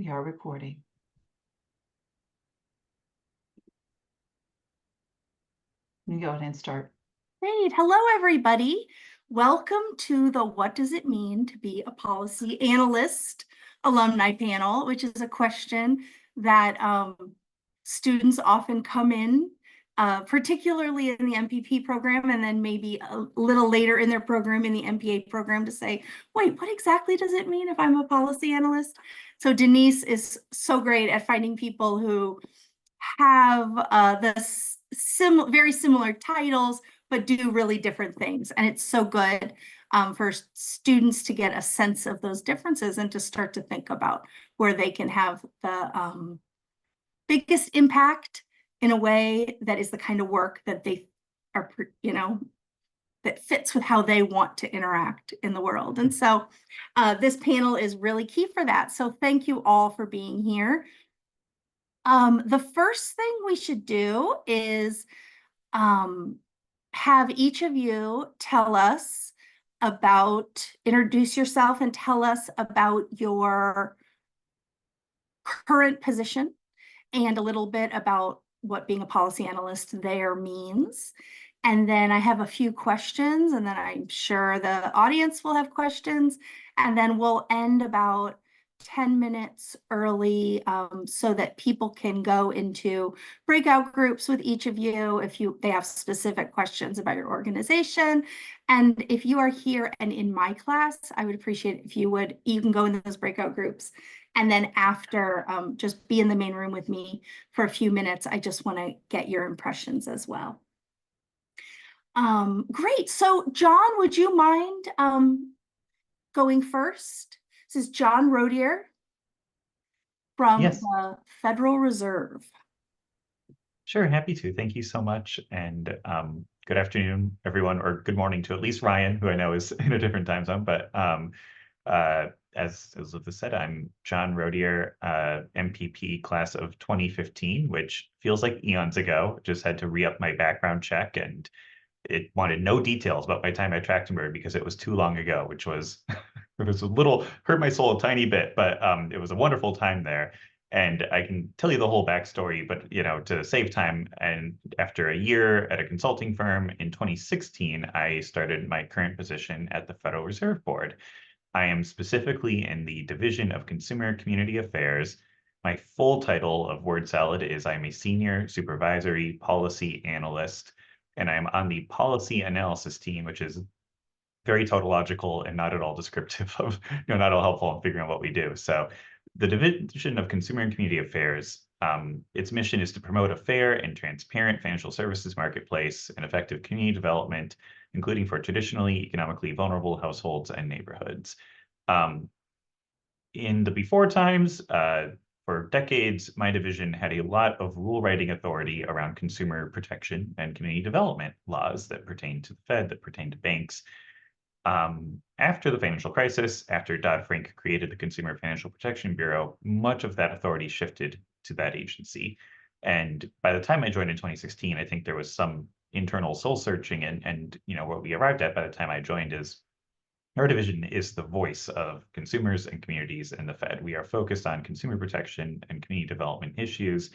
We are recording. You can go ahead and start. Great. Hello, everybody. Welcome to the What Does It Mean to Be a Policy Analyst alumni panel, which is a question that students often come in, particularly in the MPP program, and then maybe a little later in their program in the MPA program to say, wait, what exactly does it mean if I'm a policy analyst? So Denise is so great at finding people who have very similar titles, but do really different things. And it's so good for students to get a sense of those differences and to start to think about where they can have the biggest impact in a way that is the kind of work that they are, that fits with how they want to interact in the world. And so this panel is really key for that. So thank you all for being here. The first thing we should do is have each of you introduce yourself and tell us about your current position and a little bit about what being a policy analyst there means. And then I have a few questions, and then I'm sure the audience will have questions. And then we'll end about 10 minutes early so that people can go into breakout groups with each of you if they have specific questions about your organization. And if you are here and in my class, I would appreciate it if you can go into those breakout groups. And then after, just be in the main room with me for a few minutes. I just want to get your impressions as well. Great. So John, would you mind going first? This is John Rodier from the Federal Reserve. Sure, happy to. Thank you so much. And good afternoon, everyone, or good morning to at least Ryan, who I know is in a different time zone. But as Elizabeth said, I'm John Rodier, MPP class of 2015, which feels like eons ago. Just had to re-up my background check, and it wanted no details about my time at Trachtenberg because it was too long ago, which was it was a little hurt my soul a tiny bit, but it was a wonderful time there. And I can tell you the whole backstory, but to save time, and after a year at a consulting firm in 2016, I started my current position at the Federal Reserve Board. I am specifically in the Division of Consumer Community Affairs. My full title of word salad is I'm a Senior Supervisory Policy Analyst, and I'm on the Policy Analysis team, which is very tautological and not at all descriptive of, not at all helpful in figuring out what we do. So the Division of Consumer and Community Affairs, its mission is to promote a fair and transparent financial services marketplace and effective community development, including for traditionally economically vulnerable households and neighborhoods. In the before times, for decades, my division had a lot of rule writing authority around consumer protection and community development laws that pertain to the Fed, that pertain to banks. After the financial crisis, after Dodd-Frank created the Consumer Financial Protection Bureau, much of that authority shifted to that agency. And by the time I joined in 2016, I think there was some internal soul searching, and what we arrived at by the time I joined is our division is the voice of consumers and communities in the Fed. We are focused on consumer protection and community development issues,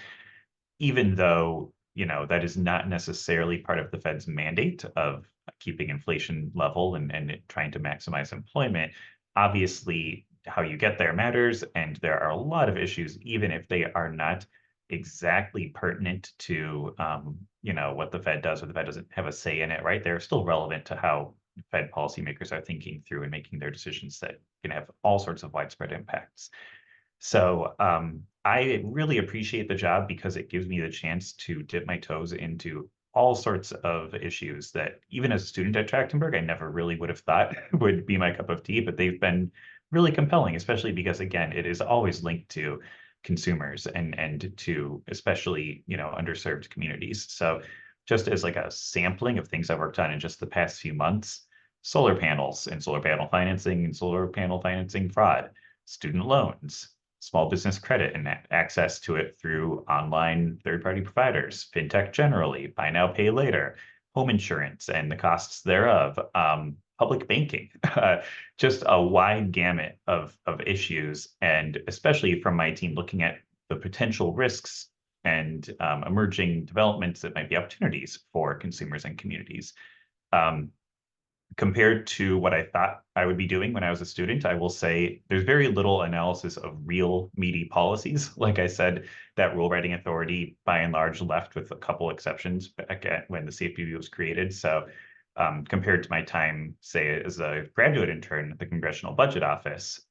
even though that is not necessarily part of the Fed's mandate of keeping inflation level and trying to maximize employment. Obviously, how you get there matters, and there are a lot of issues, even if they are not exactly pertinent to what the Fed does, or the Fed doesn't have a say in it, right? They're still relevant to how Fed policymakers are thinking through and making their decisions that can have all sorts of widespread impacts. So I really appreciate the job because it gives me the chance to dip my toes into all sorts of issues that even as a student at Trachtenberg, I never really would have thought would be my cup of tea, but they've been really compelling, especially because, again, it is always linked to consumers and to especially, underserved communities. So just as like a sampling of things I worked on in just the past few months, solar panels and solar panel financing and solar panel financing fraud, student loans, small business credit and access to it through online third-party providers, fintech generally, buy now, pay later, home insurance and the costs thereof, public banking, just a wide gamut of issues, and especially from my team looking at the potential risks and emerging developments that might be opportunities for consumers and communities. Compared to what I thought I would be doing when I was a student, I will say there's very little analysis of real meaty policies. Like I said, that rule writing authority by and large left with a couple exceptions back at when the CFPB was created. So compared to my time, say, as a graduate intern at the Congressional Budget Office,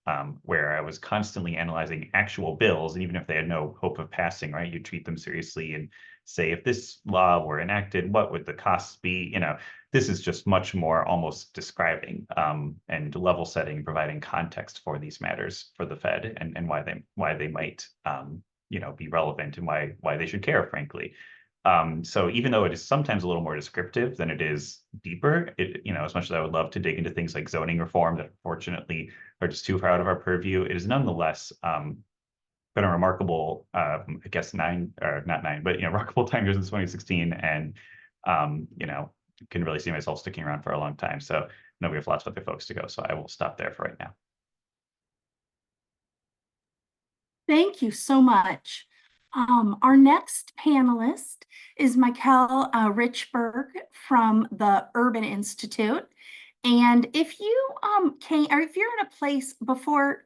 where I was constantly analyzing actual bills, and even if they had no hope of passing, right, you treat them seriously and say, if this law were enacted, what would the costs be? You know, this is just much more almost describing and level setting, providing context for these matters for the Fed and why they might you know, be relevant and why they should care, frankly. So even though it is sometimes a little more descriptive than it is deeper, you know, as much as I would love to dig into things like zoning reform that fortunately are just too far out of our purview, it is nonetheless been a remarkable, I guess remarkable time here since 2016, and you know, can really see myself sticking around for a long time. So I know we have lots of other folks to go, so I will stop there for right now. Thank you so much. Our next panelist is Michael Richberg from the Urban Institute. And if you or if you're in a place before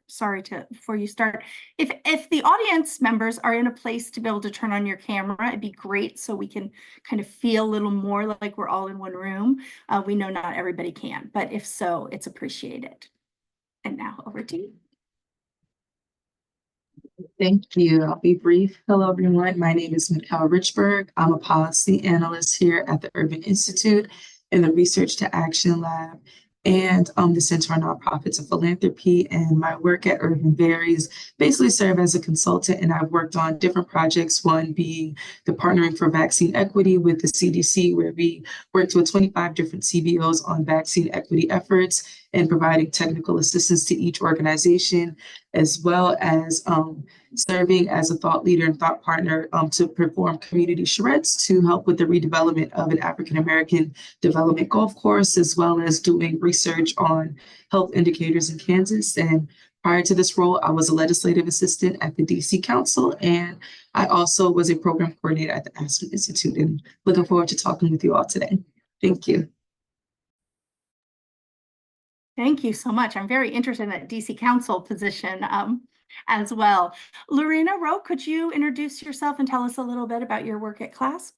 you start, if the audience members are in a place to be able to turn on your camera, it'd be great so we can kind of feel a little more like we're all in one room. We know not everybody can, but if so, it's appreciated. And now over to you. Thank you. I'll be brief. Hello, everyone. My name is Mikhail Richberg. I'm a policy analyst here at the Urban Institute in the Research to Action Lab and the Center for Nonprofits and Philanthropy. And my work at Urban varies, basically serve as a consultant, and I've worked on different projects, one being the Partnering for Vaccine Equity with the CDC, where we worked with 25 different CBOs on vaccine equity efforts and providing technical assistance to each organization, as well as serving as a thought leader and thought partner to perform community charrettes to help with the redevelopment of an African-American development golf course, as well as doing research on health indicators in Kansas. And prior to this role, I was a legislative assistant at the DC Council, and I also was a program coordinator at the Aspen Institute, and looking forward to talking with you all today. Thank you. Thank you so much. I'm very interested in that DC Council position as well. Lorena Rowe, could you introduce yourself and tell us a little bit about your work at CLASP?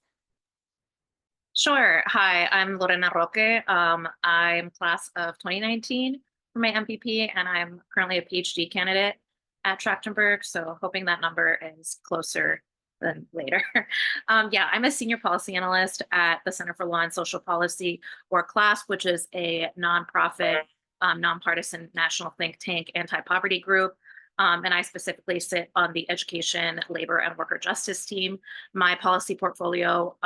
Sure. Hi, I'm Lorena Roque. I'm class of 2019 for my MPP, and I'm currently a PhD candidate at Trachtenberg, so hoping that number is closer than later. Yeah, I'm a senior policy analyst at the Center for Law and Social Policy, or CLASP, which is a nonprofit, nonpartisan national think tank anti-poverty group. And I specifically sit on the education, labor, and worker justice team. My policy portfolio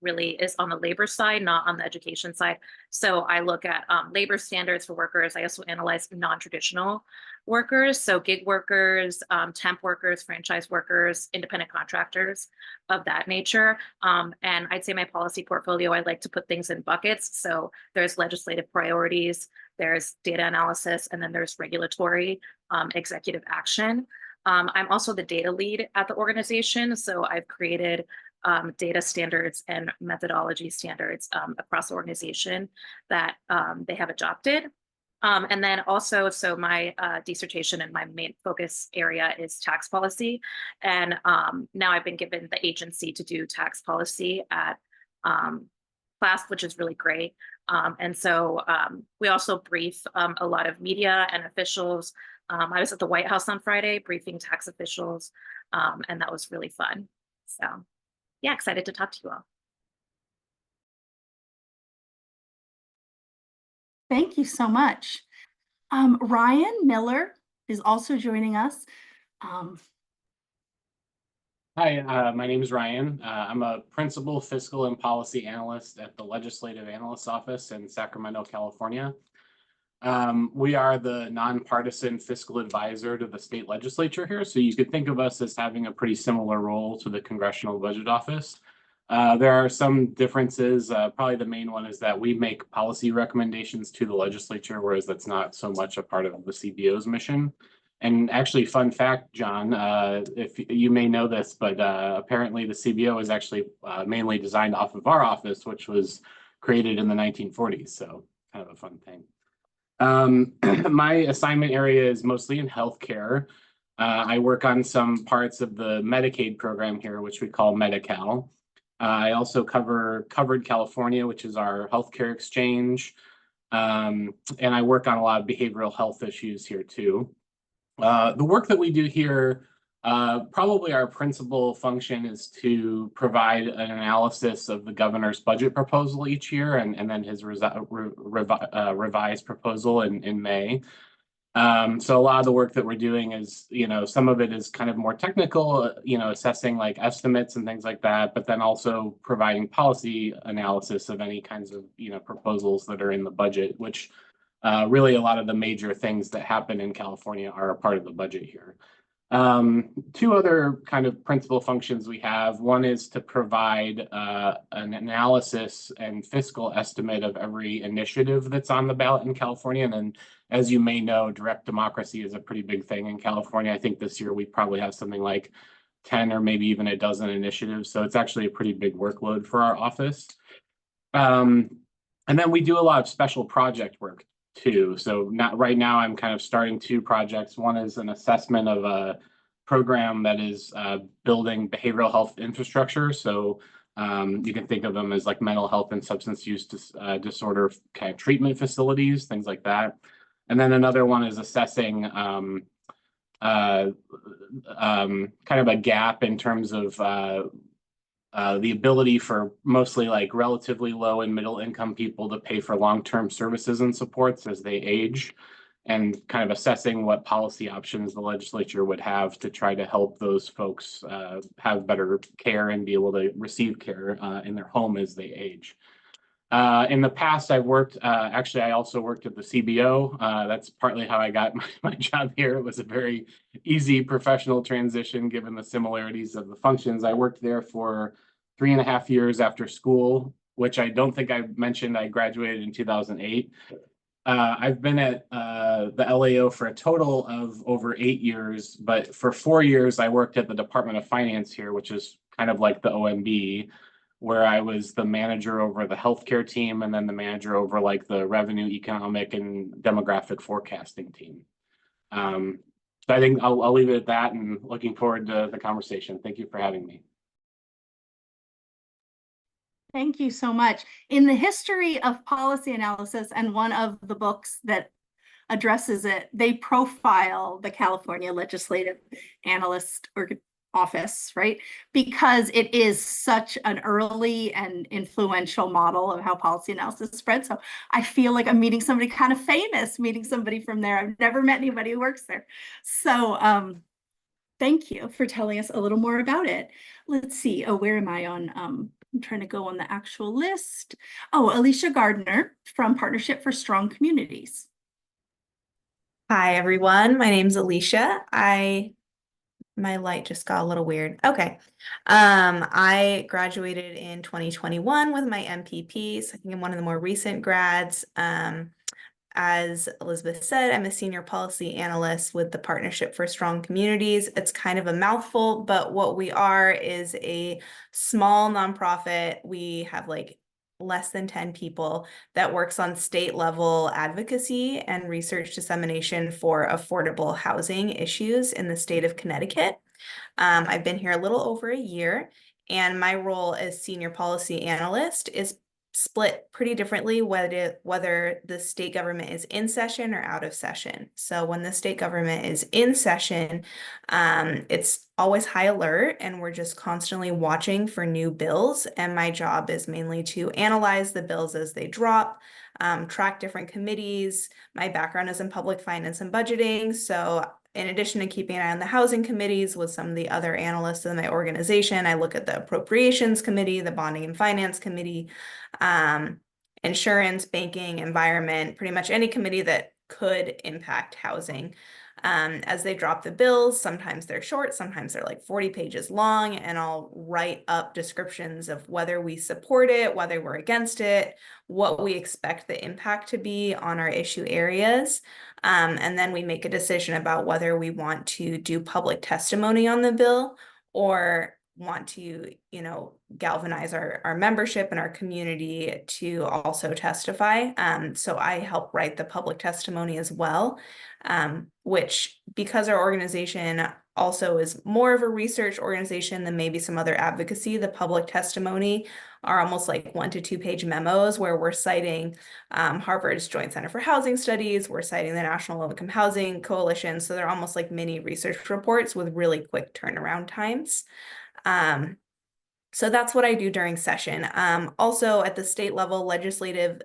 really is on the labor side, not on the education side. So I look at labor standards for workers. I also analyze non-traditional workers, so gig workers, temp workers, franchise workers, independent contractors of that nature. And I'd say my policy portfolio, I like to put things in buckets. So there's legislative priorities, there's data analysis, and then there's regulatory executive action. I'm also the data lead at the organization. So I've created data standards and methodology standards across the organization that they have adopted. And then also, so my dissertation and my main focus area is tax policy. And now I've been given the agency to do tax policy at CLASP, which is really great. And so we also brief a lot of media and officials. I was at the White House on Friday briefing tax officials, and that was really fun. So yeah, excited to talk to you all. Thank you so much. Ryan Miller is also joining us. Hi, my name is Ryan. I'm a principal fiscal and policy analyst at the Legislative Analyst's Office in Sacramento, California. We are the nonpartisan fiscal advisor to the state legislature here. So you could think of us as having a pretty similar role to the Congressional Budget Office. There are some differences. Probably the main one is that we make policy recommendations to the legislature, whereas that's not so much a part of the CBO's mission. And actually, fun fact, John, if you may know this, but apparently the CBO is actually mainly designed off of our office, which was created in the 1940s. So kind of a fun thing. My assignment area is mostly in healthcare. I work on some parts of the Medicaid program here, which we call Medi-Cal. I also Covered California, which is our healthcare exchange. And I work on a lot of behavioral health issues here too. The work that we do here, probably our principal function is to provide an analysis of the governor's budget proposal each year and then his revised proposal in May. So a lot of the work that we're doing is, some of it is kind of more technical, assessing like estimates and things like that, but then also providing policy analysis of any kinds of, proposals that are in the budget, which really a lot of the major things that happen in California are a part of the budget here. Two other kind of principal functions we have. One is to provide an analysis and fiscal estimate of every initiative that's on the ballot in California. And then, as you may know, direct democracy is a pretty big thing in California. I think this year we probably have something like 10 or maybe even a dozen initiatives. So it's actually a pretty big workload for our office. And then we do a lot of special project work too. So right now I'm kind of starting two projects. One is an assessment of a program that is building behavioral health infrastructure. So you can think of them as like mental health and substance use disorder kind of treatment facilities, things like that. And then another one is assessing kind of a gap in terms of the ability for mostly like relatively low and middle income people to pay for long-term services and supports as they age, and kind of assessing what policy options the legislature would have to try to help those folks have better care and be able to receive care in their home as they age. In the past, I've worked, actually, I also worked at the CBO. That's partly how I got my job here. It was a very easy professional transition given the similarities of the functions. I worked there for 3.5 years after school, which I don't think I mentioned. I graduated in 2008. I've been at the LAO for a total of over 8 years, but for 4 years, I worked at the Department of Finance here, which is kind of like the OMB, where I was the manager over the healthcare team and then the manager over like the revenue, economic, and demographic forecasting team. So I think I'll leave it at that and looking forward to the conversation. Thank you for having me. Thank you so much. In the history of policy analysis, and one of the books that addresses it, they profile the California Legislative Analyst Office, right? Because it is such an early and influential model of how policy analysis spread. So I feel like I'm meeting somebody kind of famous, meeting somebody from there. I've never met anybody who works there. So thank you for telling us a little more about it. Let's see. Oh, where am I on? I'm trying to go on the actual list. Oh, Alicia Gardner from Partnership for Strong Communities. Hi, everyone. My name's Alicia. My light just got a little weird. Okay. I graduated in 2021 with my MPP. So I think I'm one of the more recent grads. As Elizabeth said, I'm a senior policy analyst with the Partnership for Strong Communities. It's kind of a mouthful, but what we are is a small nonprofit. We have like less than 10 people that works on state level advocacy and research dissemination for affordable housing issues in the state of Connecticut. I've been here a little over a year, and my role as senior policy analyst is split pretty differently whether the state government is in session or out of session. So when the state government is in session, it's always high alert, and we're just constantly watching for new bills. And my job is mainly to analyze the bills as they drop, track different committees. My background is in public finance and budgeting. So in addition to keeping an eye on the housing committees with some of the other analysts in my organization, I look at the appropriations committee, the bonding and finance committee, insurance, banking, environment, pretty much any committee that could impact housing. as they drop the bills. Sometimes they're short, sometimes they're like 40 pages long, and I'll write up descriptions of whether we support it, whether we're against it, what we expect the impact to be on our issue areas. And then we make a decision about whether we want to do public testimony on the bill or want to, galvanize our membership and our community to also testify. So I help write the public testimony as well, which, because our organization also is more of a research organization than maybe some other advocacy, the public testimony are almost like 1 to 2 page memos where we're citing Harvard's Joint Center for Housing Studies, we're citing the National Low Income Housing Coalition. So they're almost like mini research reports with really quick turnaround times. So that's what I do during session. Also at the state level, legislative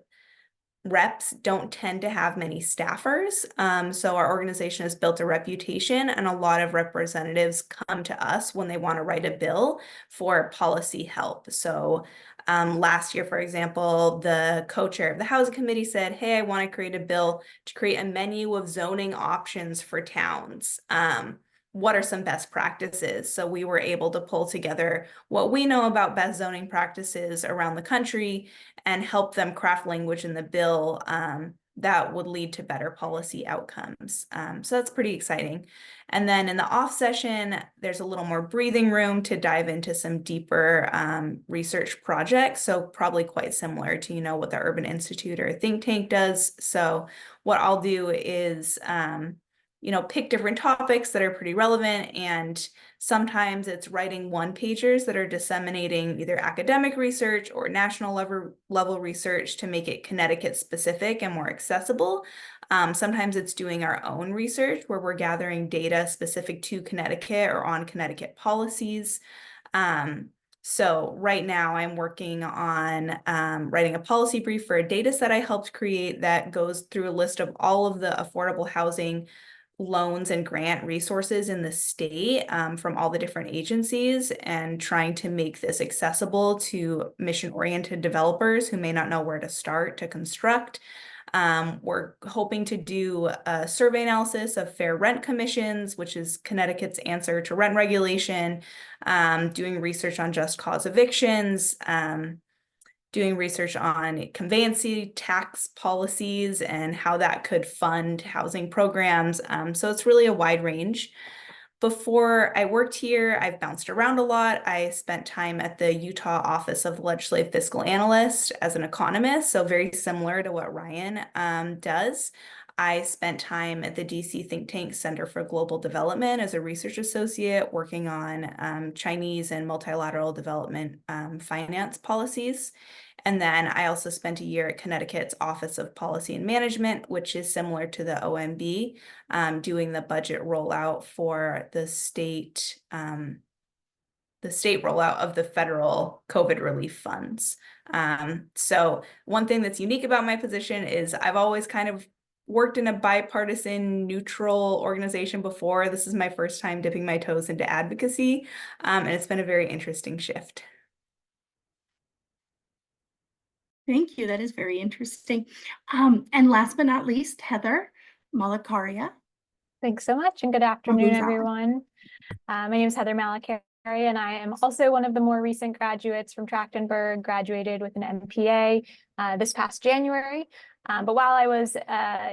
reps don't tend to have many staffers. So our organization has built a reputation, and a lot of representatives come to us when they want to write a bill for policy help. So last year, for example, the co-chair of the Housing Committee said, hey, I want to create a bill to create a menu of zoning options for towns. What are some best practices? So we were able to pull together what we know about best zoning practices around the country and help them craft language in the bill that would lead to better policy outcomes. So that's pretty exciting. And then in the off session, there's a little more breathing room to dive into some deeper research projects. So probably quite similar to, what the Urban Institute or think tank does. So what I'll do is pick different topics that are pretty relevant, and sometimes it's writing one-pagers that are disseminating either academic research or national level research to make it Connecticut specific and more accessible. Sometimes it's doing our own research where we're gathering data specific to Connecticut or on Connecticut policies. So right now I'm working on writing a policy brief for a data set I helped create that goes through a list of all of the affordable housing loans and grant resources in the state from all the different agencies, and trying to make this accessible to mission-oriented developers who may not know where to start to construct. We're hoping to do a survey analysis of fair rent commissions, which is Connecticut's answer to rent regulation, doing research on just cause evictions, doing research on conveyancy tax policies and how that could fund housing programs. So it's really a wide range. Before I worked here, I've bounced around a lot. I spent time at the Utah Office of the Legislative Fiscal Analyst as an economist, so very similar to what Ryan does. I spent time at the DC think tank Center for Global Development as a research associate working on Chinese and multilateral development finance policies. And then I also spent a year at Connecticut's Office of Policy and Management, which is similar to the OMB, doing the budget rollout for the state rollout of the federal COVID relief funds. So one thing that's unique about my position is I've always kind of worked in a bipartisan neutral organization before. This is my first time dipping my toes into advocacy, and it's been a very interesting shift. Thank you. That is very interesting. And last but not least, Heather Malakaria. Thanks so much, and good afternoon, Bhujan. everyone. My name is Heather Malakaria, and I am also one of the more recent graduates from Trachtenberg, graduated with an MPA this past January. But while I was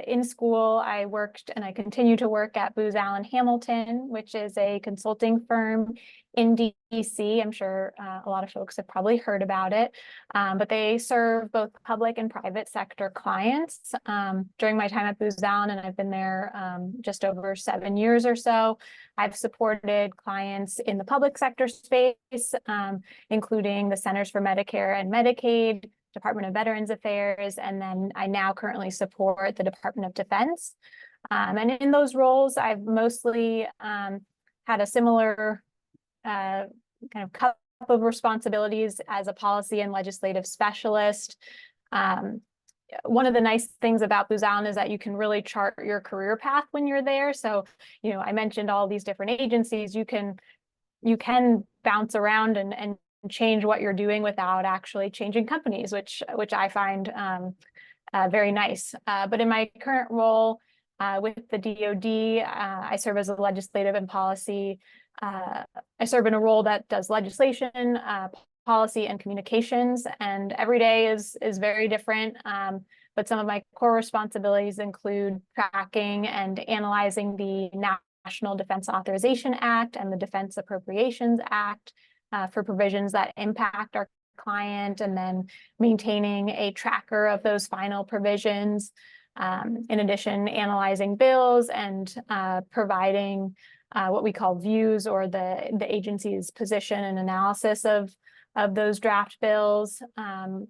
in school, I worked and I continue to work at Booz Allen Hamilton, which is a consulting firm in DC. I'm sure a lot of folks have probably heard about it, but they serve both public and private sector clients. During my time at Booz Allen, and I've been there just over 7 years or so, I've supported clients in the public sector space, including the Centers for Medicare and Medicaid, Department of Veterans Affairs, and then I now currently support the Department of Defense. And in those roles, I've mostly had a similar kind of cup of responsibilities as a policy and legislative specialist. One of the nice things about Booz Allen is that you can really chart your career path when you're there. So, I mentioned all these different agencies. You can bounce around and change what you're doing without actually changing companies, which I find very nice. But in my current role, With the DoD, I serve as a legislative and policy. I serve in a role that does legislation, policy, and communications, and every day is very different. But some of my core responsibilities include tracking and analyzing the National Defense Authorization Act and the Defense Appropriations Act for provisions that impact our client, and then maintaining a tracker of those final provisions. In addition, analyzing bills and providing what we call views, or the agency's position and analysis of those draft bills,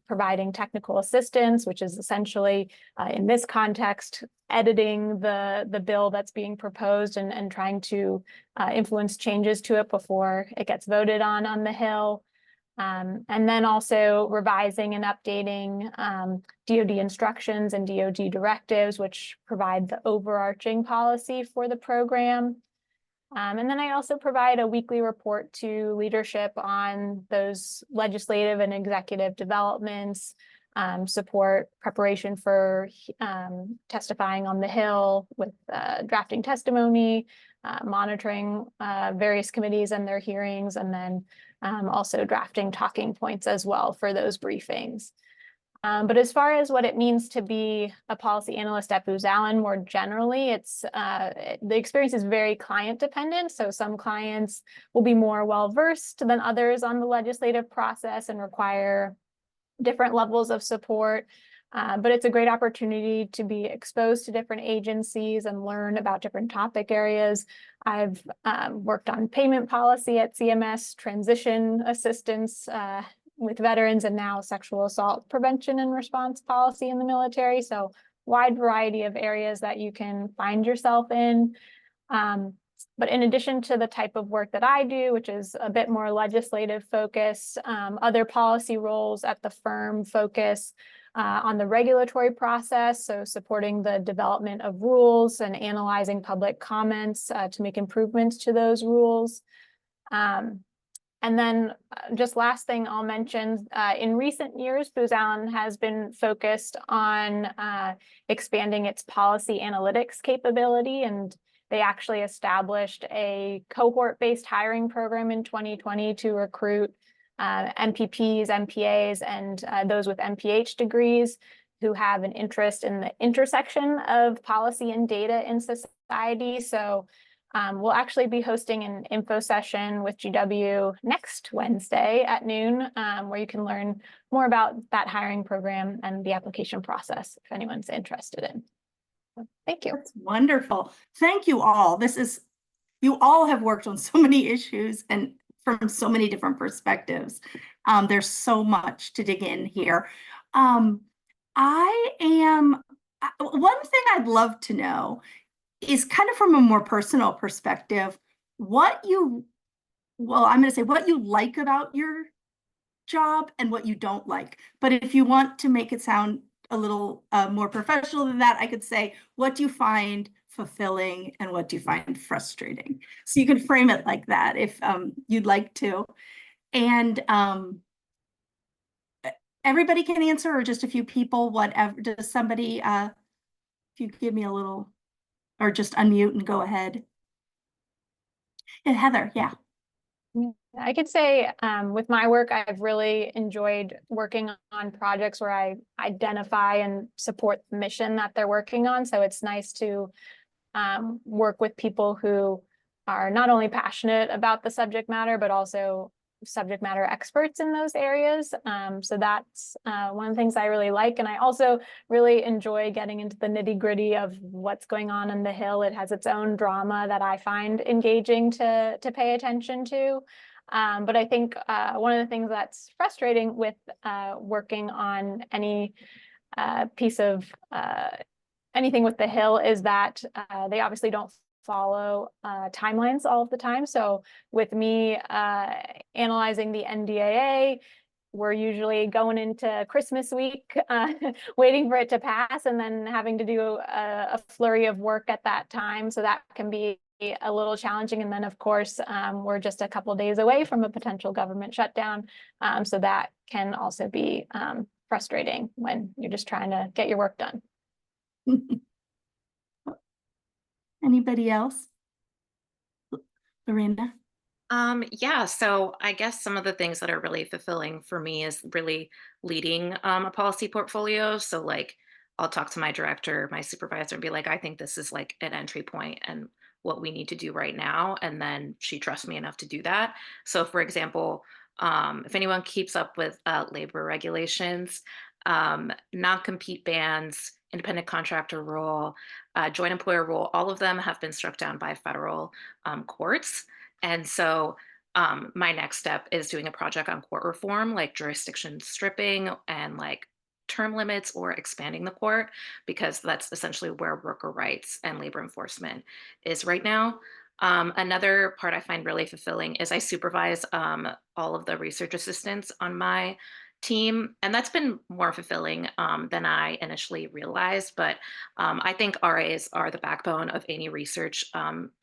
providing technical assistance, which is essentially, in this context, editing the bill that's being proposed and trying to influence changes to it before it gets voted on the Hill. And then also revising and updating DoD instructions and DoD directives, which provide the overarching policy for the program. And then I also provide a weekly report to leadership on those legislative and executive developments, support preparation for testifying on the Hill with drafting testimony, monitoring various committees and their hearings, and then also drafting talking points as well for those briefings. But as far as what it means to be a policy analyst at Booz Allen more generally, the experience is very client dependent. So some clients will be more well-versed than others on the legislative process and require different levels of support. But it's a great opportunity to be exposed to different agencies and learn about different topic areas. I've worked on payment policy at CMS, transition assistance with veterans, and now sexual assault prevention and response policy in the military. So wide variety of areas that you can find yourself in. But in addition to the type of work that I do, which is a bit more legislative focus, other policy roles at the firm focus on the regulatory process, so supporting the development of rules and analyzing public comments to make improvements to those rules. And then just last thing I'll mention, in recent years, Booz Allen has been focused on expanding its policy analytics capability, and they actually established a cohort-based hiring program in 2020 to recruit MPPs, MPAs, and those with MPH degrees who have an interest in the intersection of policy and data in society. So we'll actually be hosting an info session with GW next Wednesday at noon, where you can learn more about that hiring program and the application process if anyone's interested in. So, thank you. That's wonderful. Thank you all. You all have worked on so many issues and from so many different perspectives. There's so much to dig in here. One thing I'd love to know is kind of from a more personal perspective, what you like about your job and what you don't like. But if you want to make it sound a little more professional than that, I could say, what do you find fulfilling and what do you find frustrating? So you can frame it like that if you'd like to. And everybody can answer, or just a few people, whatever. Does somebody, if you give me a little, or just unmute and go ahead. And Heather, yeah. I could say with my work, I've really enjoyed working on projects where I identify and support the mission that they're working on. So it's nice to work with people who are not only passionate about the subject matter, but also subject matter experts in those areas. So that's one of the things I really like. And I also really enjoy getting into the nitty-gritty of what's going on the Hill. It has its own drama that I find engaging to pay attention to. But I think one of the things that's frustrating with working on any piece of anything with the Hill is that they obviously don't follow timelines all of the time. So with me analyzing the NDAA, we're usually going into Christmas week, waiting for it to pass, and then having to do a flurry of work at that time. So that can be a little challenging. And then, of course, we're just a couple of days away from a potential government shutdown. So that can also be frustrating when you're just trying to get your work done. Anybody else? Lorena? Yeah, so I guess some of the things that are really fulfilling for me is really leading a policy portfolio. So like I'll talk to my director, my supervisor, and be like, I think this is like an entry point and what we need to do right now. And then she trusts me enough to do that. So for example, if anyone keeps up with labor regulations, non-compete bans, independent contractor rule, joint employer rule, all of them have been struck down by federal courts. And so my next step is doing a project on court reform, like jurisdiction stripping and like term limits or expanding the court, because that's essentially where worker rights and labor enforcement is right now. Another part I find really fulfilling is I supervise all of the research assistants on my team, and that's been more fulfilling than I initially realized. But I think RAs are the backbone of any research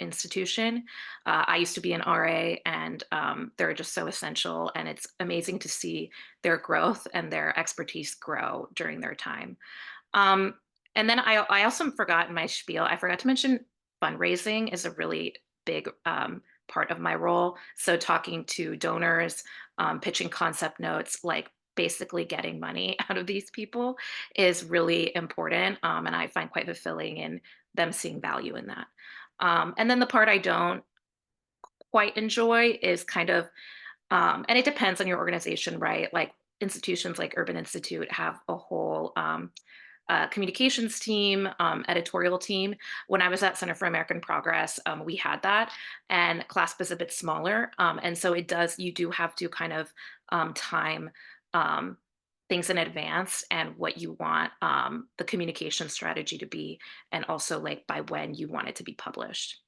institution. I used to be an RA, and they're just so essential, and it's amazing to see their growth and their expertise grow during their time. Um, and then I also forgot in my spiel, I forgot to mention fundraising is a really big part of my role. So talking to donors, pitching concept notes, like basically getting money out of these people is really important. And I find quite fulfilling in them seeing value in that. And then the part I don't quite enjoy is kind of, and it depends on your organization, right? Like institutions like Urban Institute have a whole communications team, editorial team. When I was at Center for American Progress, we had that, and CLASP is a bit smaller. And so you do have to kind of time things in advance and what you want the communication strategy to be, and also like by when you want it to be published.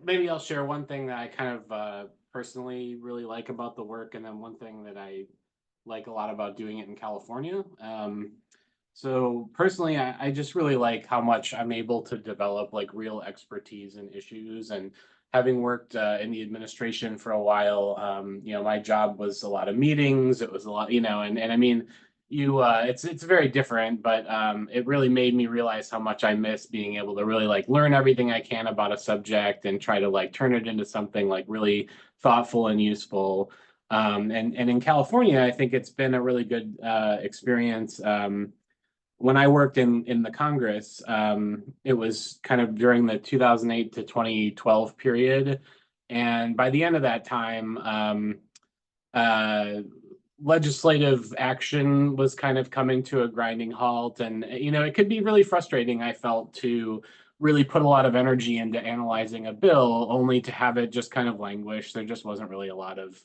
Maybe I'll share one thing that I kind of personally really like about the work, and then one thing that I like a lot about doing it in California. So personally, I just really like how much I'm able to develop like real expertise in issues. And having worked in the administration for a while, my job was a lot of meetings. It was a lot, and I mean, it's very different, but it really made me realize how much I miss being able to really like learn everything I can about a subject and try to like turn it into something like really thoughtful and useful. And in California, I think it's been a really good experience. When I worked in the Congress, it was kind of during the 2008 to 2012 period. And by the end of that time, legislative action was kind of coming to a grinding halt. And, it could be really frustrating, I felt, to really put a lot of energy into analyzing a bill only to have it just kind of languish. There just wasn't really a lot of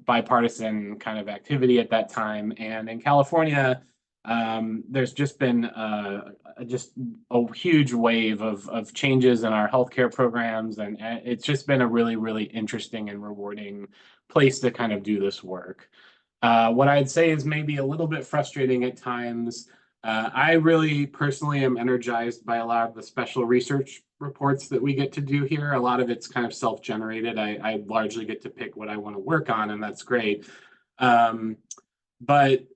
bipartisan kind of activity at that time. And in California, there's just been just a huge wave of changes in our healthcare programs, and it's just been a really, really interesting and rewarding place to kind of do this work. What I'd say is maybe a little bit frustrating at times. I really personally am energized by a lot of the special research reports that we get to do here. A lot of it's kind of self-generated. I largely get to pick what I want to work on, and that's great. But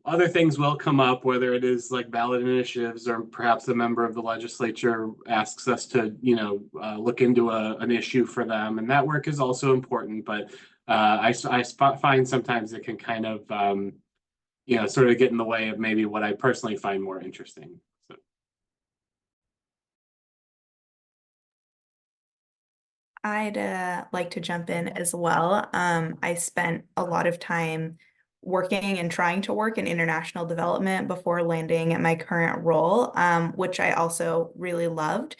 other things will come up, whether it is like ballot initiatives or perhaps a member of the legislature asks us to look into an issue for them, and that work is also important. But I find sometimes it can kind of sort of get in the way of maybe what I personally find more interesting. So. I'd like to jump in as well. I spent a lot of time working and trying to work in international development before landing at my current role, which I also really loved.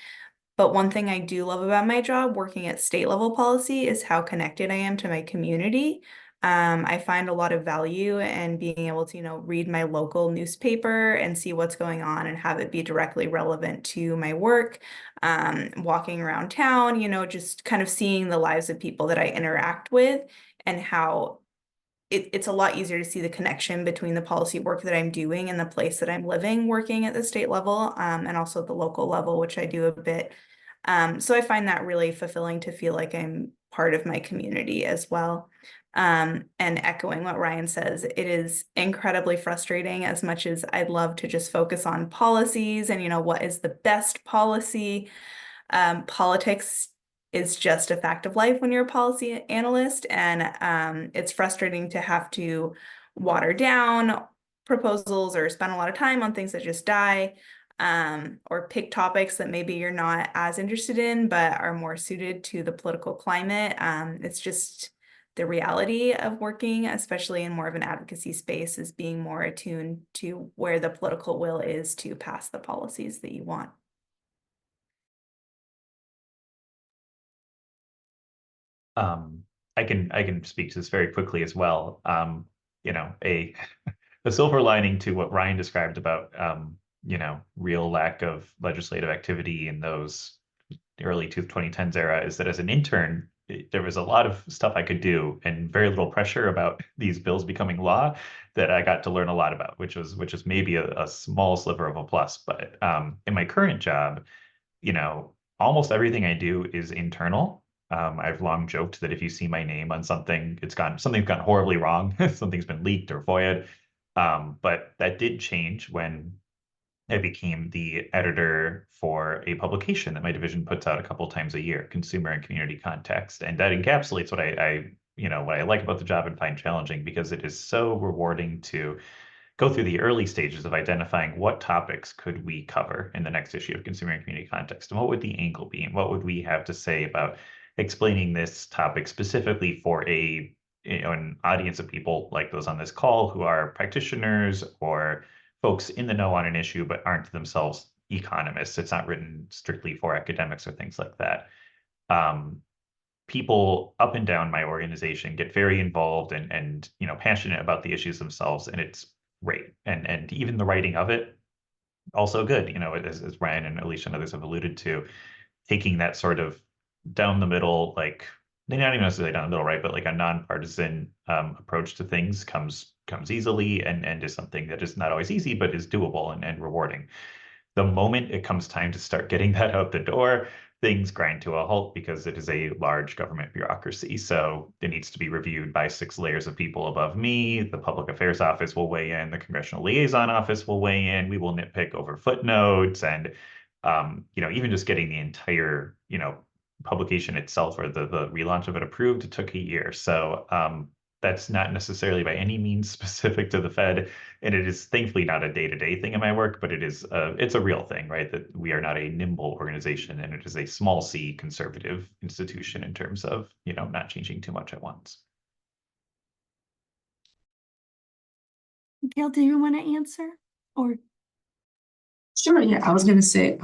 But one thing I do love about my job working at state level policy is how connected I am to my community. I find a lot of value in being able to, read my local newspaper and see what's going on and have it be directly relevant to my work. Walking around town, just kind of seeing the lives of people that I interact with and how it's a lot easier to see the connection between the policy work that I'm doing and the place that I'm living, working at the state level, and also the local level, which I do a bit. So I find that really fulfilling to feel like I'm part of my community as well. And echoing what Ryan says, it is incredibly frustrating. As much as I'd love to just focus on policies and, you know, what is the best policy, politics is just a fact of life when you're a policy analyst. And it's frustrating to have to water down proposals or spend a lot of time on things that just die, or pick topics that maybe you're not as interested in, but are more suited to the political climate. It's just the reality of working, especially in more of an advocacy space, is being more attuned to where the political will is to pass the policies that you want. I can speak to this very quickly as well. You know, a silver lining to what Ryan described about you know, real lack of legislative activity in those early 2010s era is that as an intern, there was a lot of stuff I could do and very little pressure about these bills becoming law that I got to learn a lot about, which is maybe a small sliver of a plus. But in my current job, you know, almost everything I do is internal. I've long joked that if you see my name on something, something's gone horribly wrong. Something's been leaked or FOIA'd. But that did change when I became the editor for a publication that my division puts out a couple times a year, Consumer and Community Context. And that encapsulates what what I like about the job and find challenging, because it is so rewarding to go through the early stages of identifying what topics could we cover in the next issue of Consumer and Community Context, and what would the angle be, and what would we have to say about explaining this topic specifically for an audience of people like those on this call who are practitioners or folks in the know on an issue but aren't themselves economists. It's not written strictly for academics or things like that. People up and down my organization get very involved and you know, passionate about the issues themselves, and it's great. And even the writing of it, also good. You know, as Ryan and Alicia and others have alluded to, taking that sort of down the middle, like not even necessarily down the middle, right, but like a nonpartisan approach to things comes easily and is something that is not always easy, but is doable and rewarding. The moment it comes time to start getting that out the door, things grind to a halt because it is a large government bureaucracy. So it needs to be reviewed by 6 layers of people above me. The public affairs office will weigh in. The congressional liaison office will weigh in. We will nitpick over footnotes. And, you know, even just getting the entire, you know, publication itself or the relaunch of it approved, it took a year. So that's not necessarily by any means specific to the Fed. And it is thankfully not a day-to-day thing in my work, but it's a real thing, right? That we are not a nimble organization, and it is a small c conservative institution in terms of, you know, not changing too much at once. Gail, do you want to answer? Or Sure, yeah, I was gonna say,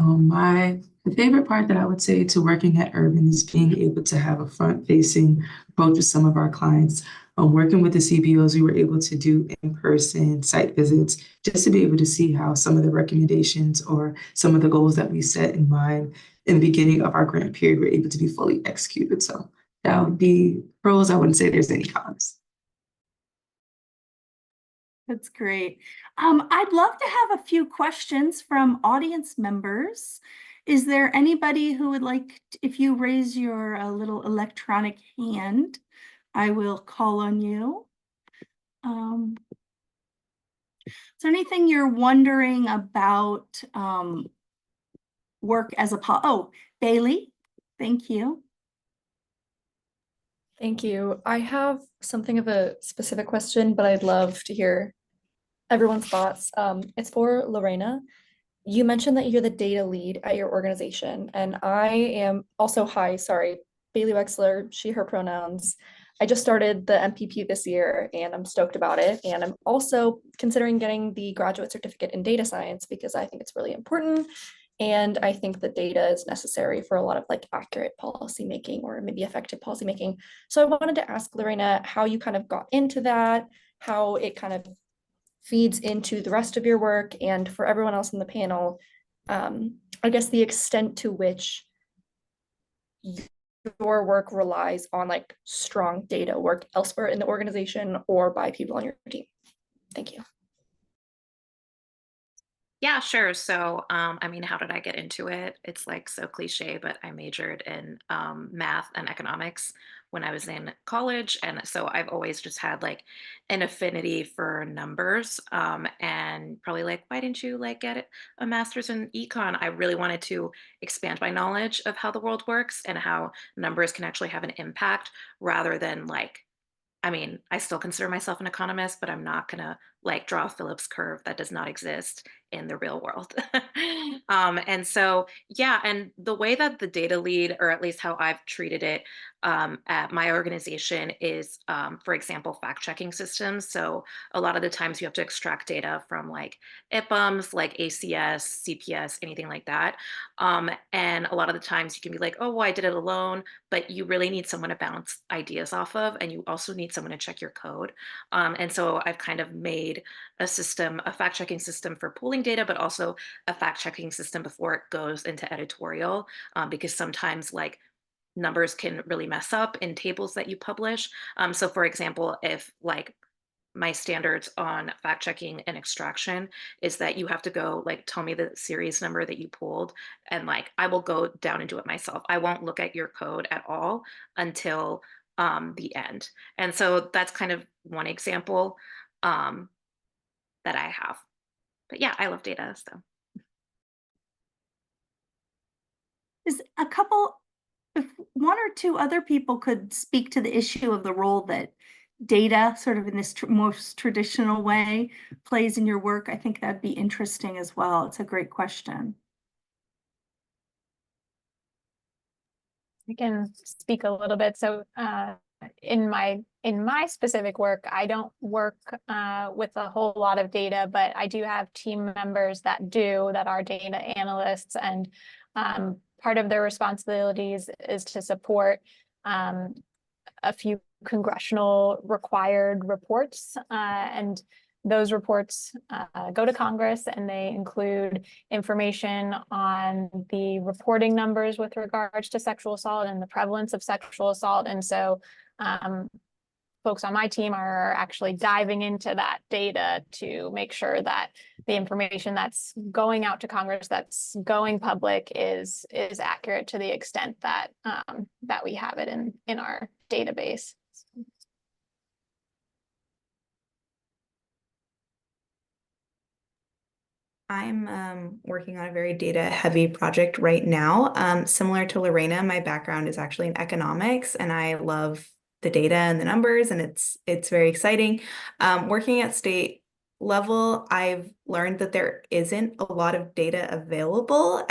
the favorite part that I would say to working at Urban is being able to have a front-facing approach with some of our clients. Working with the CBOs, we were able to do in-person site visits just to be able to see how some of the recommendations or some of the goals that we set in mind in the beginning of our grant period were able to be fully executed. So that would be pros. I wouldn't say there's any cons. that's great. I'd love to have a few questions from audience members. Is there anybody who would like, if you raise your little electronic hand, I will call on you. Is there anything you're wondering about work as a Bailey, thank you. Thank you. I have something of a specific question, but I'd love to hear everyone's thoughts. It's for Lorena. You mentioned that you're the data lead at your organization, and I am also, Bailey Wexler, she, her pronouns. I just started the MPP this year and I'm stoked about it. And I'm also considering getting the graduate certificate in data science because I think it's really important. And I think that data is necessary for a lot of like accurate policy making or maybe effective policy making. So I wanted to ask Lorena how you kind of got into that, how it kind of feeds into the rest of your work, and for everyone else in the panel, I guess the extent to which your work relies on like strong data work elsewhere in the organization or by people on your team. Thank you. Yeah, sure. So, I mean, how did I get into it? It's like so cliche, but I majored in math and economics when I was in college. And so I've always just had like an affinity for numbers, and probably like, why didn't you like get a master's in econ? I really wanted to expand my knowledge of how the world works and how numbers can actually have an impact rather than like, I mean, I still consider myself an economist, but I'm not gonna like draw a Phillips curve that does not exist in the real world. And so, yeah, and the way that the data lead, or at least how I've treated it at my organization, is, for example, fact checking systems. So a lot of the times you have to extract data from like IPUMs, like ACS, CPS, anything like that. And a lot of the times you can be like, oh, well, I did it alone, but you really need someone to bounce ideas off of, and you also need someone to check your code. And so I've kind of made a system, a fact checking system for pooling data, but also a fact checking system before it goes into editorial, because sometimes like numbers can really mess up in tables that you publish. So for example, if like my standards on fact checking and extraction is that you have to go like tell me the series number that you pulled, and like I will go down and do it myself. I won't look at your code at all until the end. And so that's kind of one example um, that I have. But yeah, I love data. So Is a couple, if one or two other people could speak to the issue of the role that data, sort of in this most traditional way, plays in your work, I think that'd be interesting as well. It's a great question. I can speak a little bit. So in my specific work, I don't work with a whole lot of data, but I do have team members that are data analysts, and part of their responsibilities is to support a few congressional required reports, and those reports go to Congress, and they include information on the reporting numbers with regards to sexual assault and the prevalence of sexual assault. And so folks on my team are actually diving into that data to make sure that the information that's going out to Congress, that's going public, is accurate to the extent that that we have it in our database. I'm working on a very data heavy project right now. Similar to Lorena, my background is actually in economics, and I love the data and the numbers, and it's very exciting. Working at state level, I've learned that there isn't a lot of data available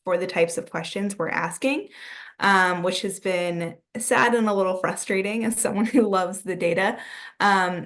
for the types of questions we're asking, which has been sad and a little frustrating as someone who loves the data.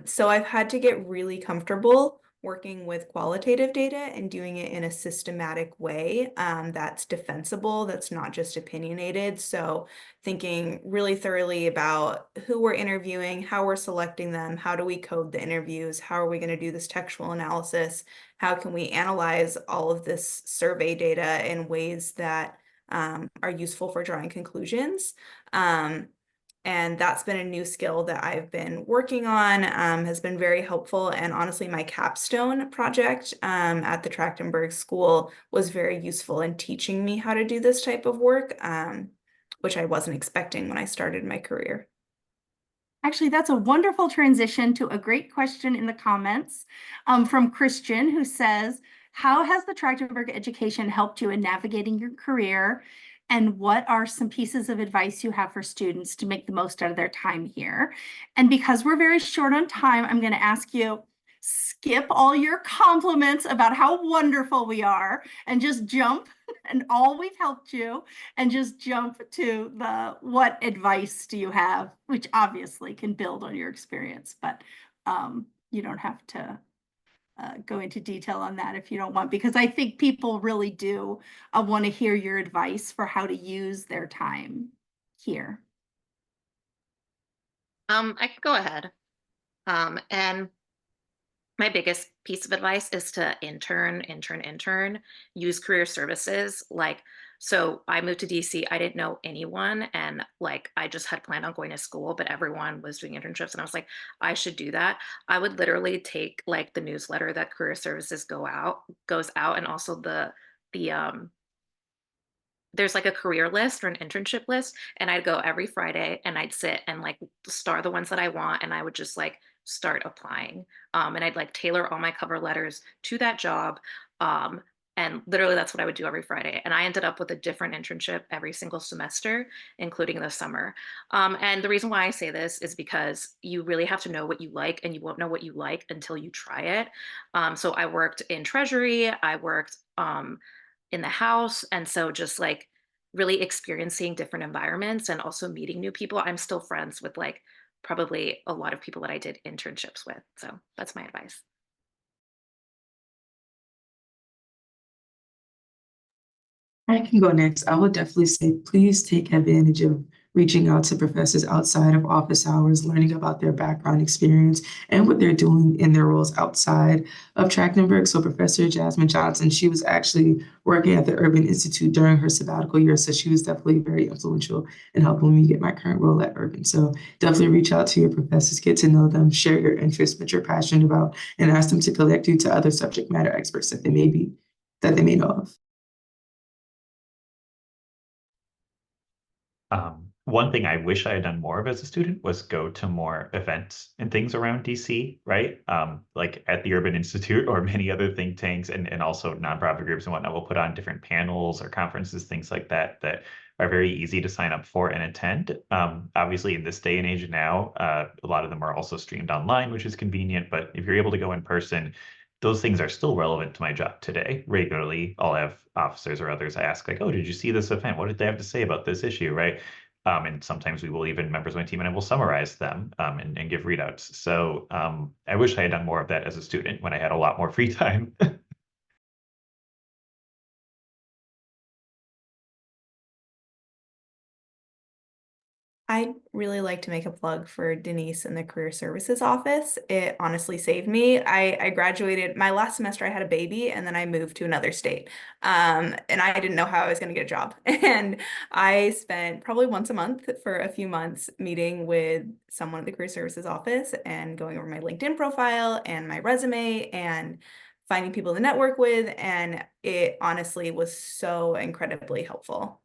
So I've had to get really comfortable working with qualitative data and doing it in a systematic way that's defensible, that's not just opinionated. So thinking really thoroughly about who we're interviewing, how we're selecting them, how do we code the interviews, how are we going to do this textual analysis, how can we analyze all of this survey data in ways that are useful for drawing conclusions. And that's been a new skill that I've been working on, has been very helpful. And honestly, my capstone project at the Trachtenberg School was very useful in teaching me how to do this type of work, which I wasn't expecting when I started my career. Actually, that's a wonderful transition to a great question in the comments from Christian, who says, how has the Trachtenberg education helped you in navigating your career? And what are some pieces of advice you have for students to make the most out of their time here? And because we're very short on time, I'm going to ask you, skip all your compliments about how wonderful we are and just jump and all we've helped you, and just jump to the what advice do you have, which obviously can build on your experience, but you don't have to go into detail on that if you don't want, because I think people really do want to hear your advice for how to use their time here. I could go ahead. And my biggest piece of advice is to intern, use career services. Like, so I moved to DC, I didn't know anyone, and like I just had planned on going to school, but everyone was doing internships, and I was like, I should do that. I would literally take like the newsletter that career services goes out, and also the there's like a career list or an internship list, and I'd go every Friday and I'd sit and like star the ones that I want, and I would just like start applying. And I'd like tailor all my cover letters to that job. And literally that's what I would do every Friday. And I ended up with a different internship every single semester, including the summer. And the reason why I say this is because you really have to know what you like, and you won't know what you like until you try it. So I worked in Treasury, I worked in the house. And so just like really experiencing different environments and also meeting new people. I'm still friends with like probably a lot of people that I did internships with. So that's my advice. I can go next. I would definitely say, please take advantage of reaching out to professors outside of office hours, learning about their background experience and what they're doing in their roles outside of Trachtenberg. So Professor Jasmine Johnson, she was actually working at the Urban Institute during her sabbatical year. So she was definitely very influential in helping me get my current role at Urban. So definitely reach out to your professors, get to know them, share your interests, what you're passionate about, and ask them to connect you to other subject matter experts that they may know of. One thing I wish I had done more of as a student was go to more events and things around DC, right? Like at the Urban Institute or many other think tanks and also nonprofit groups and whatnot will put on different panels or conferences, things like that, that are very easy to sign up for and attend. Obviously, in this day and age now, a lot of them are also streamed online, which is convenient. But if you're able to go in person, those things are still relevant to my job today. Regularly, I'll have officers or others ask, like, oh, did you see this event? What did they have to say about this issue, right? And sometimes we will even, members of my team and I will summarize them and give readouts. So I wish I had done more of that as a student when I had a lot more free time. I'd really like to make a plug for Denise in the Career Services Office. It honestly saved me. I graduated my last semester, I had a baby, and then I moved to another state. And I didn't know how I was going to get a job. And I spent probably once a month for a few months meeting with someone at the Career Services Office and going over my LinkedIn profile and my resume and finding people to network with. And it honestly was so incredibly helpful.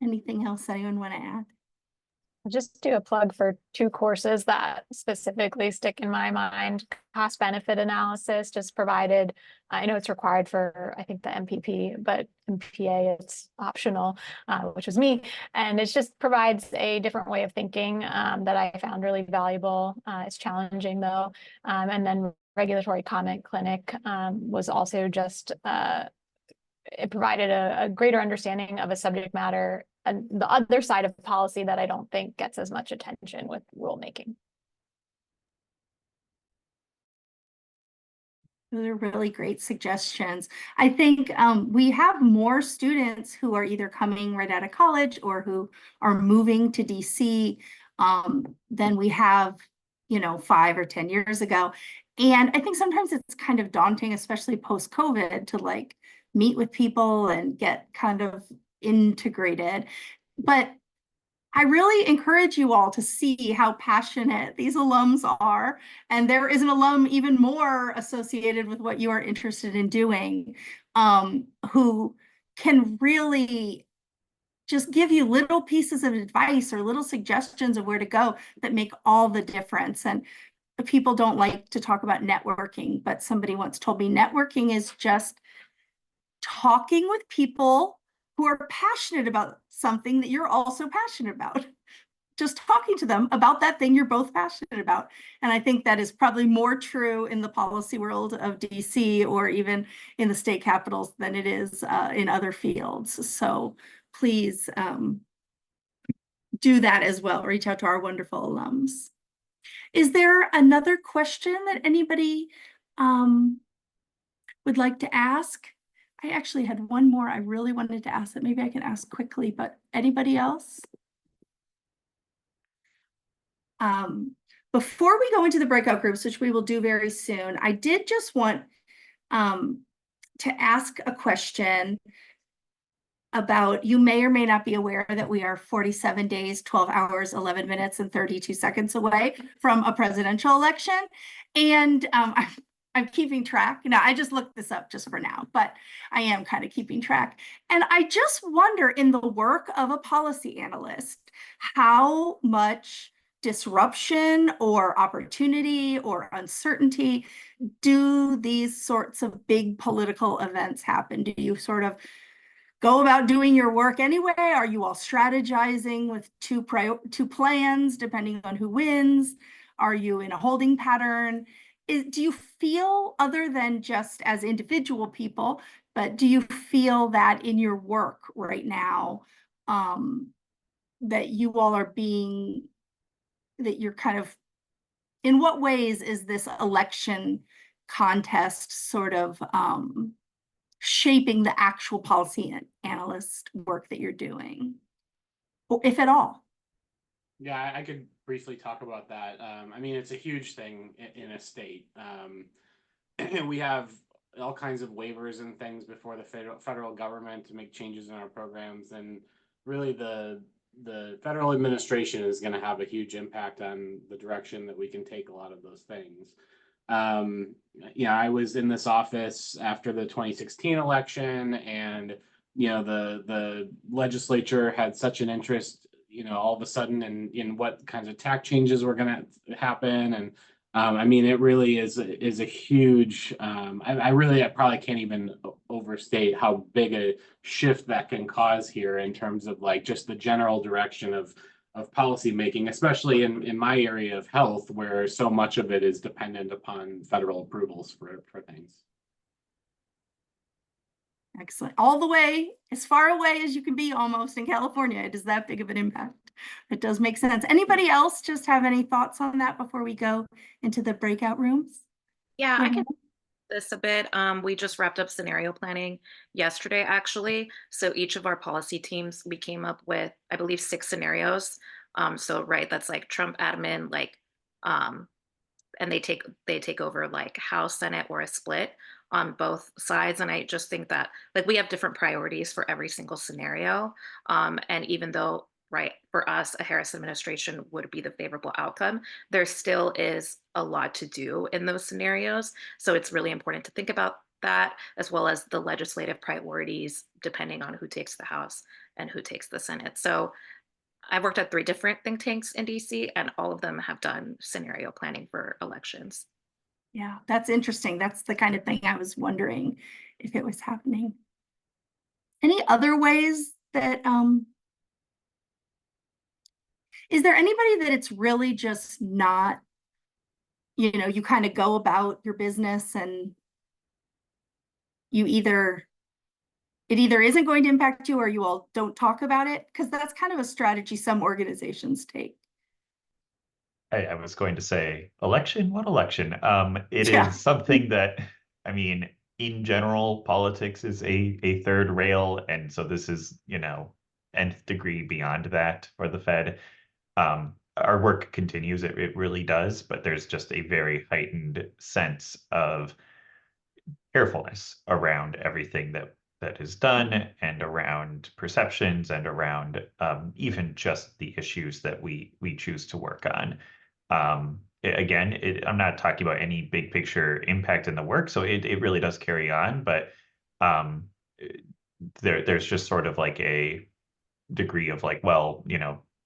Anything else anyone want to add? I'll just do a plug for two courses that specifically stick in my mind. Cost benefit analysis just provided, I know it's required for, I think, the MPP, but MPA, it's optional, which was me. And it just provides a different way of thinking that I found really valuable. It's challenging though. And then regulatory comment clinic was also just, it provided a greater understanding of a subject matter and the other side of policy that I don't think gets as much attention with rulemaking. Those are really great suggestions. I think we have more students who are either coming right out of college or who are moving to DC than we have, 5 or 10 years ago. And I think sometimes it's kind of daunting, especially post-COVID, to like meet with people and get kind of integrated. But I really encourage you all to see how passionate these alums are. And there is an alum even more associated with what you are interested in doing, who can really just give you little pieces of advice or little suggestions of where to go that make all the difference. And people don't like to talk about networking, but somebody once told me networking is just talking with people who are passionate about something that you're also passionate about. Just talking to them about that thing you're both passionate about. And I think that is probably more true in the policy world of DC or even in the state capitals than it is in other fields. So please do that as well. Reach out to our wonderful alums. Is there another question that anybody would like to ask? I actually had one more I really wanted to ask that maybe I can ask quickly, but anybody else? Before we go into the breakout groups, which we will do very soon, I did just want to ask a question. about, you may or may not be aware that we are 47 days, 12 hours, 11 minutes, and 32 seconds away from a presidential election. And I'm keeping track. Now, I just looked this up just for now, but I am kind of keeping track. And I just wonder, in the work of a policy analyst, how much disruption or opportunity or uncertainty do these sorts of big political events happen? Do you sort of go about doing your work anyway? Are you all strategizing with two plans depending on who wins? Are you in a holding pattern? Do you feel, other than just as individual people, but do you feel that in your work right now, that you all are being, that you're kind of, in what ways is this election contest sort of shaping the actual policy analyst work that you're doing, or if at all? Yeah, I could briefly talk about that. I mean, it's a huge thing in a state. We have all kinds of waivers and things before the federal government to make changes in our programs, and really the federal administration is going to have a huge impact on the direction that we can take a lot of those things. I was in this office after the 2016 election, and the legislature had such an interest, all of a sudden in what kinds of tax changes were going to happen. And I mean, it really is a huge, I probably can't even overstate how big a shift that can cause here in terms of like just the general direction of policy making, especially in my area of health, where so much of it is dependent upon federal approvals for things. Excellent. All the way, as far away as you can be almost in California, it is that big of an impact. It does make sense. Anybody else just have any thoughts on that before we go into the breakout rooms? Yeah, I can this a bit. We just wrapped up scenario planning yesterday, actually. So each of our policy teams, we came up with, I believe, 6 scenarios. So right, that's like Trump admin, like, and they take over like House, Senate, or a split on both sides. And I just think that like we have different priorities for every single scenario. And even though, right, for us, a Harris administration would be the favorable outcome, there still is a lot to do in those scenarios. So it's really important to think about that, as well as the legislative priorities, depending on who takes the House and who takes the Senate. So I've worked at 3 different think tanks in DC, and all of them have done scenario planning for elections. Yeah, that's interesting. That's the kind of thing I was wondering if it was happening. Any other ways that, is there anybody that it's really just not, you kind of go about your business and it either isn't going to impact you or you all don't talk about it? Because that's kind of a strategy some organizations take. I was going to say election. What election? It Yeah. is something that, I mean, in general, politics is a third rail, and so this is, nth degree beyond that for the Fed. Our work continues. It really does, but there's just a very heightened sense of carefulness around everything that is done, and around perceptions, and around even just the issues that we choose to work on. Again, I'm not talking about any big picture impact in the work, so it really does carry on, but there's just sort of like a degree of like, well,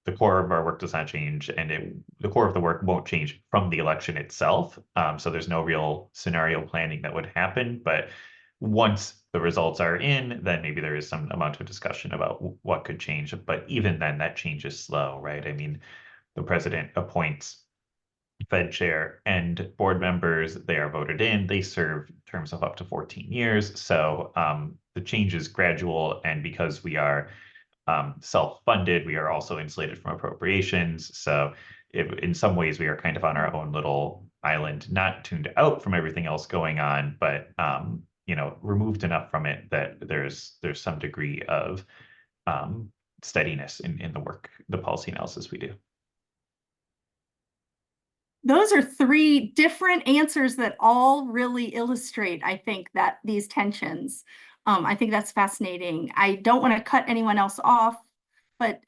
the core of our work does not change, and the core of the work won't change from the election itself. So there's no real scenario planning that would happen, but once the results are in, then maybe there is some amount of discussion about what could change. But even then, that change is slow, right? I mean, the president appoints Fed chair and board members. They are voted in. They serve terms of up to 14 years. So the change is gradual. And because we are self-funded, we are also insulated from appropriations. So in some ways, we are kind of on our own little island, not tuned out from everything else going on, but removed enough from it that there's some degree of steadiness in the work, the policy analysis we do. Those are 3 different answers that all really illustrate, I think, that these tensions. I think that's fascinating. I don't want to cut anyone else off, but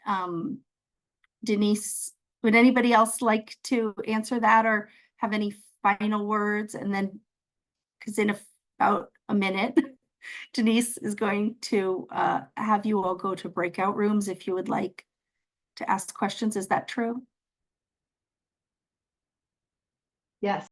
Denise, would anybody else like to answer that or have any final words? And then, because in about a minute, Denise is going to have you all go to breakout rooms if you would like to ask questions. Is that true? Yes.